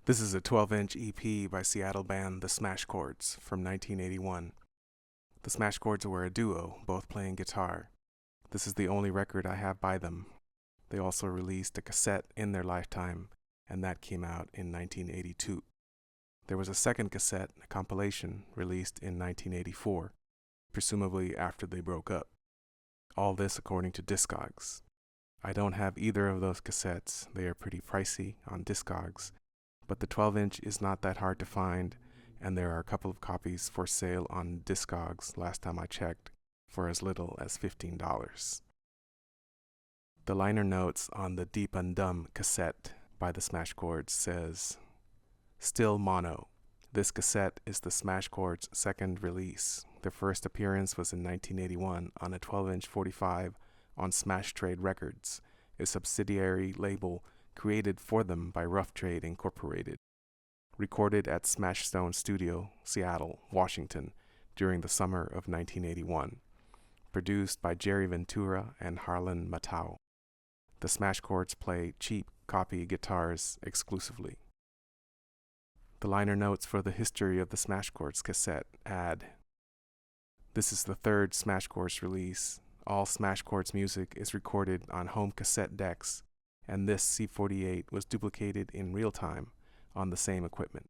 This is a 12-inch EP by Seattle band The Smashchords from 1981. The Smashchords were a duo, both playing guitar. This is the only record I have by them. They also released a cassette in their lifetime, and that came out in 1982. There was a second cassette, a compilation, released in 1984, presumably after they broke up. All this according to Discogs. I don't have either of those cassettes. They are pretty pricey on Discogs, but the 12-inch is not that hard to find, and there are a couple of copies for sale on Discogs last time I checked for as little as $15. The liner notes on the Deep and Dumb cassette by the Smashchords says, "Still mono. This cassette is the Smashchords' second release. Their first appearance was in 1981 on a 12-inch 45 on Smash Trade Records, a subsidiary label created for them by Rough Trade Incorporated. Recorded at Smashstone Studio, Seattle, Washington, during the summer of 1981. Produced by Jerry Ventura and Harlan Matau. The Smashchords play cheap copy guitars exclusively." The liner notes for the history of the Smashchords cassette add, "This is the third Smashchords release. All Smashchords music is recorded on home cassette decks, and this C48 was duplicated in real time on the same equipment.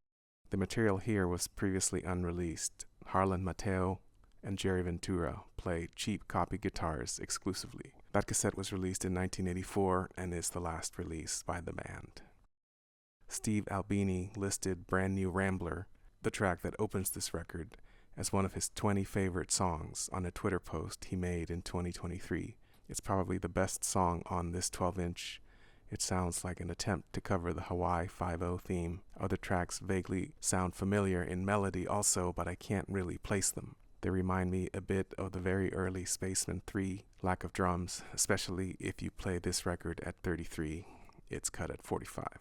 The material here was previously unreleased. Harlan Mateo and Jerry Ventura play cheap copy guitars exclusively." That cassette was released in 1984 and is the last release by the band. Steve Albini listed Brand New Rambler, the track that opens this record, as one of his 20 favorite songs on a Twitter post he made in 2023. It's probably the best song on this 12-inch. It sounds like an attempt to cover the Hawaii 5-0 theme. Other tracks vaguely sound familiar in melody also, but I can't really place them. They remind me a bit of the very early Spaceman 3 lack of drums, especially if you play this record at 33. It's cut at 45.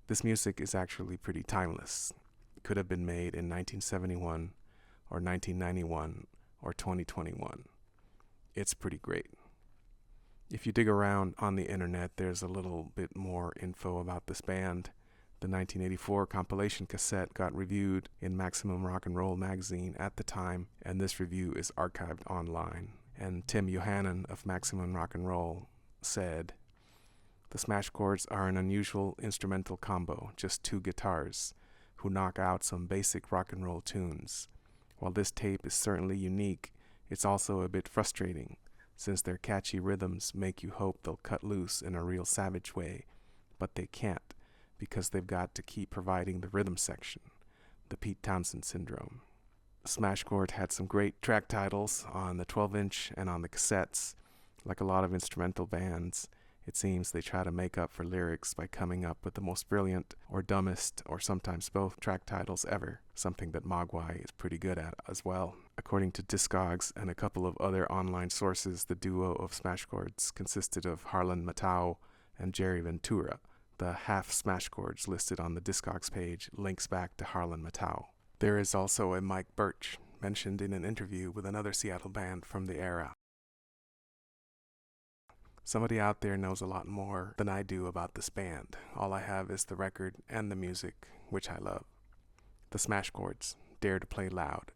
This music is actually pretty timeless. It could have been made in 1971 or 1991 or 2021. It's pretty great. If you dig around on the internet, there's a little bit more info about this band. The 1984 compilation cassette got reviewed in Maximum Rock and Roll magazine at the time, and this review is archived online. And Tim Yohannan of Maximum Rock and Roll said, "The Smashchords are an unusual instrumental combo, just two guitars, who knock out some basic rock and roll tunes. While this tape is certainly unique, it's also a bit frustrating, since their catchy rhythms make you hope they'll cut loose in a real savage way, but they can't, because they've got to keep providing the rhythm section, the Pete Townsend syndrome." Smashchord had some great track titles on the 12-inch and on the cassettes. Like a lot of instrumental bands, it seems they try to make up for lyrics by coming up with the most brilliant or dumbest or sometimes both track titles ever, something that Mogwai is pretty good at as well. According to Discogs and a couple of other online sources, the duo of Smashchords consisted of Harlan Matau and Jerry Ventura. The half Smashchords listed on the Discogs page links back to Harlan Matau. There is also a Mike Birch, mentioned in an interview with another Seattle band from the era. Somebody out there knows a lot more than I do about this band. All I have is the record and the music, which I love. The Smashchords, Dare to Play Loud.